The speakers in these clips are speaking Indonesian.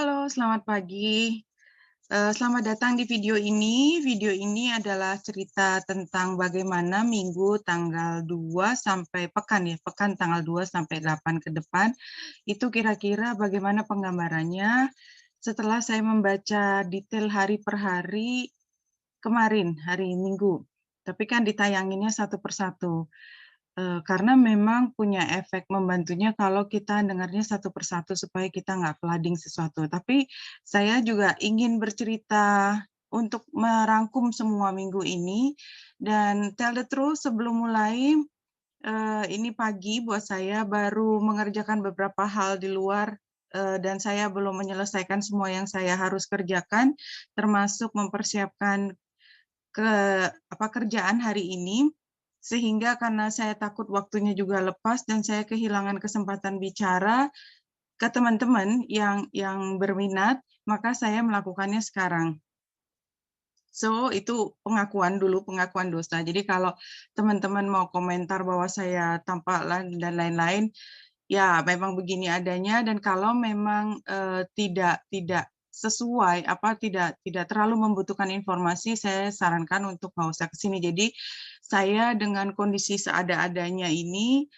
Halo, selamat pagi. Selamat datang di video ini. Video ini adalah cerita tentang bagaimana minggu tanggal 2 sampai pekan tanggal 2 sampai 8 ke depan, itu kira-kira bagaimana penggambarannya setelah saya membaca detail hari per hari kemarin, hari Minggu. Tapi kan ditayanginnya satu persatu. Karena memang punya efek membantunya kalau kita dengarnya satu persatu supaya kita nggak flooding sesuatu. Tapi saya juga ingin bercerita untuk merangkum semua minggu ini dan tell the truth sebelum mulai, ini pagi buat saya baru mengerjakan beberapa hal di luar, dan saya belum menyelesaikan semua yang saya harus kerjakan, termasuk mempersiapkan kerjaan hari ini, sehingga karena saya takut waktunya juga lepas dan saya kehilangan kesempatan bicara ke teman-teman yang berminat, maka saya melakukannya sekarang. So, itu pengakuan dosa. Jadi kalau teman-teman mau komentar bahwa saya tampak dan lain-lain, ya, memang begini adanya dan kalau memang, tidak sesuai, tidak terlalu membutuhkan informasi, saya sarankan untuk nggak usah ke sini. Jadi, saya dengan kondisi seada-adanya ini,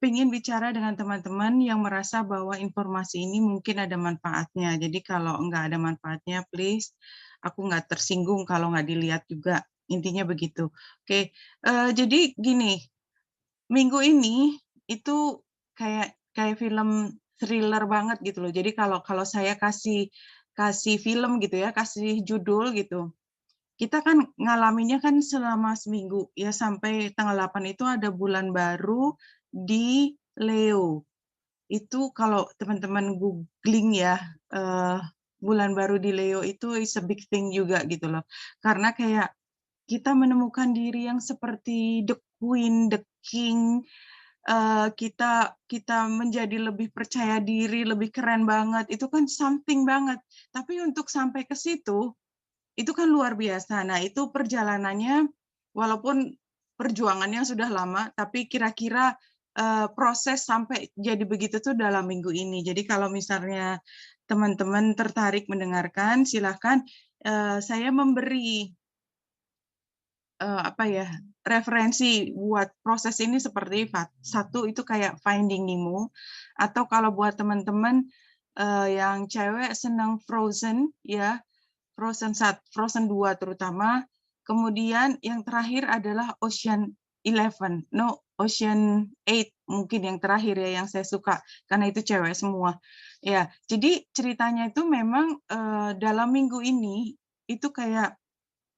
pengen bicara dengan teman-teman yang merasa bahwa informasi ini mungkin ada manfaatnya. Jadi kalau nggak ada manfaatnya, please, aku nggak tersinggung kalau nggak dilihat juga, intinya begitu. Oke, jadi gini, minggu ini itu kayak kayak film thriller banget gitu loh. Jadi kalau kalau saya kasih kasih film gitu ya, kasih judul gitu, kita kan ngalaminnya kan selama seminggu ya sampai tanggal 8 itu ada bulan baru di Leo. Itu kalau teman-teman googling ya, eee, bulan baru di Leo itu is a big thing juga gitu loh. Karena kayak kita menemukan diri yang seperti the queen, the king, kita kita menjadi lebih percaya diri, lebih keren banget, itu kan something banget. Tapi untuk sampai ke situ, itu kan luar biasa. Nah, itu perjalanannya walaupun perjuangannya sudah lama, tapi kira-kira, proses sampai jadi begitu tuh dalam minggu ini. Jadi kalau misalnya teman-teman tertarik mendengarkan, silahkan, saya memberi apa ya, referensi buat proses ini seperti satu itu kayak Finding Nemo, atau kalau buat teman-teman, yang cewek senang Frozen ya, Frozen 2 terutama, kemudian yang terakhir adalah Ocean 8 mungkin yang terakhir ya yang saya suka, karena itu cewek semua. Ya, jadi ceritanya itu memang, dalam minggu ini, itu kayak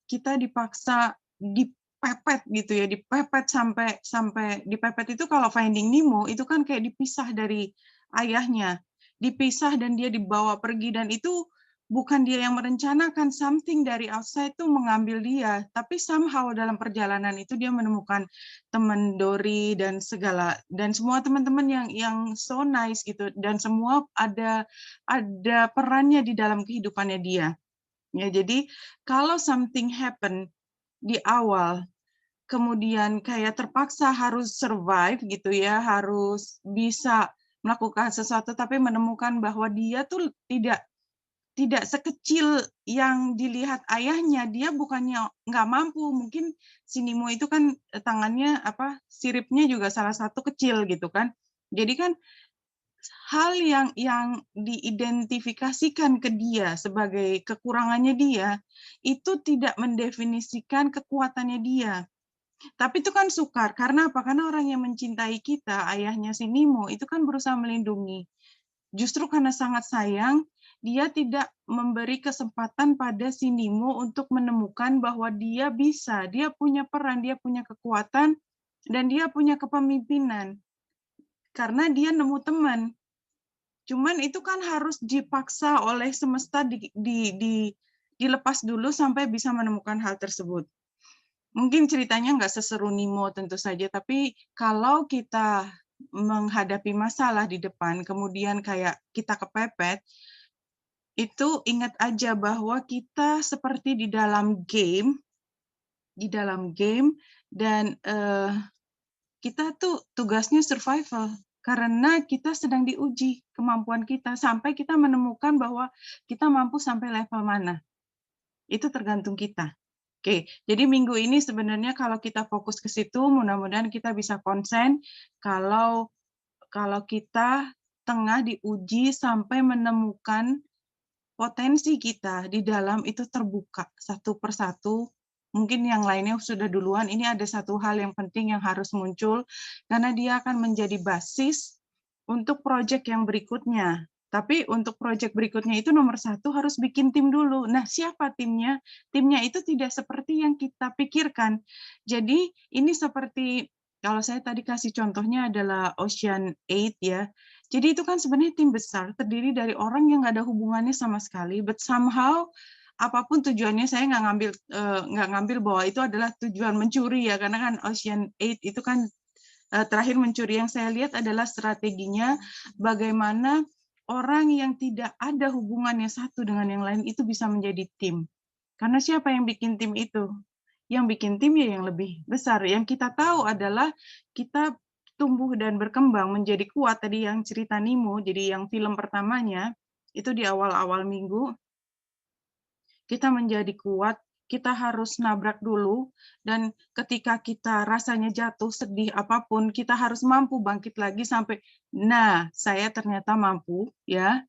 kita dipaksa dipepet gitu ya, dipepet sampai sampai dipepet itu kalau Finding Nemo itu kan kayak dipisah dari ayahnya, dipisah dan dia dibawa pergi dan itu bukan dia yang merencanakan, something dari outside tuh mengambil dia, tapi somehow dalam perjalanan itu dia menemukan teman Dory dan dan semua teman-teman yang so nice gitu dan semua ada perannya di dalam kehidupannya dia. Ya, jadi kalau something happen di awal, kemudian kayak terpaksa harus survive gitu ya, harus bisa melakukan sesuatu tapi menemukan bahwa dia tuh tidak tidak sekecil yang dilihat ayahnya, dia bukannya nggak mampu, mungkin si Nemo itu kan, tangannya siripnya juga salah satu kecil gitu kan. Jadi kan hal yang diidentifikasikan ke dia sebagai kekurangannya dia, itu tidak mendefinisikan kekuatannya dia. Tapi itu kan sukar, karena apa? Karena orang yang mencintai kita, ayahnya si Nemo, itu kan berusaha melindungi. Justru karena sangat sayang, dia tidak memberi kesempatan pada si Nemo untuk menemukan bahwa dia bisa, dia punya peran, dia punya kekuatan, dan dia punya kepemimpinan. Karena dia nemu teman. Cuman itu kan harus dipaksa oleh semesta dilepas dulu sampai bisa menemukan hal tersebut. Mungkin ceritanya nggak seseru Nemo tentu saja, tapi kalau kita menghadapi masalah di depan, kemudian kayak kita kepepet, itu ingat aja bahwa kita seperti di dalam game dan, kita tuh tugasnya survival. Karena kita sedang diuji kemampuan kita, sampai kita menemukan bahwa kita mampu sampai level mana. Itu tergantung kita. Oke, jadi minggu ini sebenarnya kalau kita fokus ke situ, mudah-mudahan kita bisa konsen kalau kalau kita tengah diuji sampai menemukan potensi kita di dalam itu terbuka satu persatu. Mungkin yang lainnya sudah duluan, ini ada satu hal yang penting yang harus muncul, karena dia akan menjadi basis untuk proyek yang berikutnya. Tapi untuk proyek berikutnya itu nomor satu harus bikin tim dulu. Nah, siapa timnya? Timnya itu tidak seperti yang kita pikirkan. Jadi ini seperti, kalau saya tadi kasih contohnya adalah Ocean 8 ya. Jadi itu kan sebenarnya tim besar, terdiri dari orang yang nggak ada hubungannya sama sekali, but somehow apapun tujuannya, saya nggak ngambil bahwa itu adalah tujuan mencuri ya, karena kan Ocean 8 itu kan terakhir mencuri. Yang saya lihat adalah strateginya bagaimana orang yang tidak ada hubungannya satu dengan yang lain itu bisa menjadi tim. Karena siapa yang bikin tim itu? Yang bikin tim ya yang lebih besar. Yang kita tahu adalah kita tumbuh dan berkembang menjadi kuat, tadi yang cerita Nemo, jadi yang film pertamanya, itu di awal-awal minggu, kita menjadi kuat, kita harus nabrak dulu, dan ketika kita rasanya jatuh, sedih, apapun, kita harus mampu bangkit lagi sampai, nah, saya ternyata mampu, ya,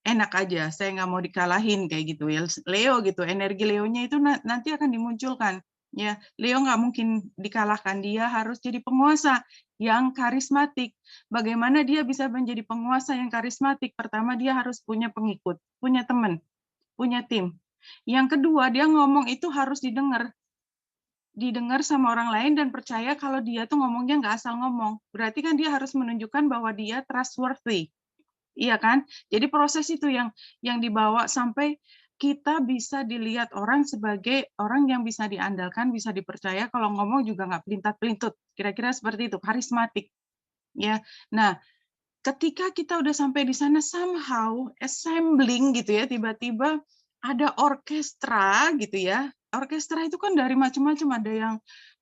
enak aja, saya nggak mau dikalahin, kayak gitu ya. Leo gitu, energi Leonya itu nanti akan dimunculkan. Ya, Leo nggak mungkin dikalahkan, dia harus jadi penguasa yang karismatik. Bagaimana dia bisa menjadi penguasa yang karismatik? Pertama, dia harus punya pengikut, punya teman, punya tim. Yang kedua, dia ngomong itu harus didengar sama orang lain dan percaya kalau dia tuh ngomongnya nggak asal ngomong. Berarti kan dia harus menunjukkan bahwa dia trustworthy. Iya kan? Jadi proses itu yang dibawa sampai kita bisa dilihat orang sebagai orang yang bisa diandalkan, bisa dipercaya, kalau ngomong juga nggak pelintat-pelintut. Kira-kira seperti itu, karismatik. Ya. Nah, ketika kita udah sampai di sana, somehow assembling gitu ya, tiba-tiba ada orkestra gitu ya. Orkestra itu kan dari macam-macam, ada yang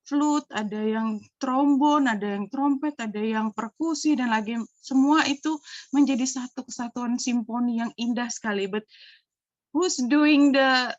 flute, ada yang trombon, ada yang trompet, ada yang perkusi, dan lagi semua itu menjadi satu kesatuan simfoni yang indah sekali. But who's doing the,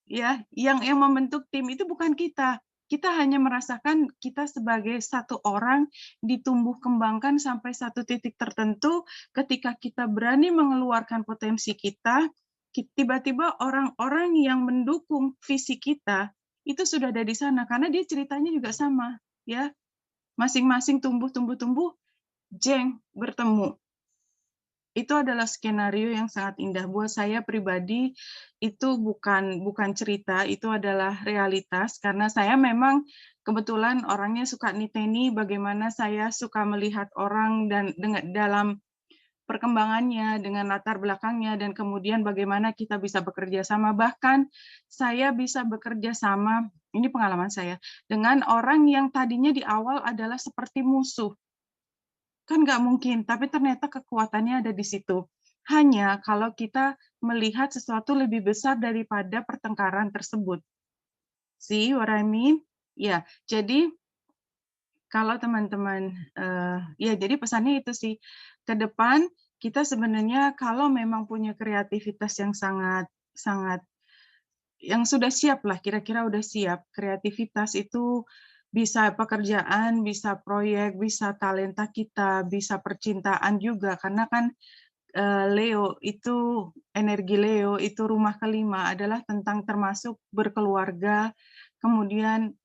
ya, yang membentuk tim itu bukan kita. Kita hanya merasakan kita sebagai satu orang ditumbuh kembangkan sampai satu titik tertentu. Ketika kita berani mengeluarkan potensi kita, tiba-tiba orang-orang yang mendukung visi kita itu sudah ada di sana, karena dia ceritanya juga sama, ya. Masing-masing tumbuh, jeng, bertemu. Itu adalah skenario yang sangat indah. Buat saya pribadi, itu bukan cerita, itu adalah realitas, karena saya memang kebetulan orangnya suka niteni, bagaimana saya suka melihat orang dan dalam perkembangannya, dengan latar belakangnya, dan kemudian bagaimana kita bisa bekerja sama. Bahkan saya bisa bekerja sama, ini pengalaman saya, dengan orang yang tadinya di awal adalah seperti musuh. Kan nggak mungkin, tapi ternyata kekuatannya ada di situ. Hanya kalau kita melihat sesuatu lebih besar daripada pertengkaran tersebut. See what I mean? Ya, jadi kalau teman-teman, ya jadi pesannya itu sih, ke depan kita sebenarnya kalau memang punya kreativitas yang sangat sangat yang sudah siap lah, kira-kira udah siap. Kreativitas itu bisa pekerjaan, bisa proyek, bisa talenta kita, bisa percintaan juga. Karena kan Leo itu, energi Leo itu rumah kelima adalah tentang termasuk berkeluarga, kemudian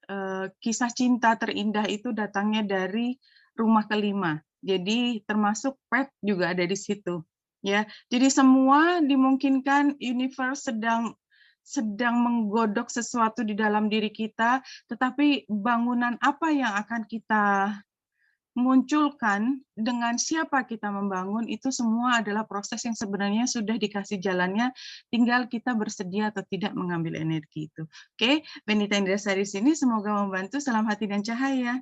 kisah cinta terindah itu datangnya dari rumah kelima. Jadi termasuk pet juga ada di situ. Ya, jadi semua dimungkinkan universe sedang menggodok sesuatu di dalam diri kita, tetapi bangunan apa yang akan kita munculkan, dengan siapa kita membangun, itu semua adalah proses yang sebenarnya sudah dikasih jalannya, tinggal kita bersedia atau tidak mengambil energi itu. Oke, Benita Indrasari sini, semoga membantu. Salam hati dan cahaya.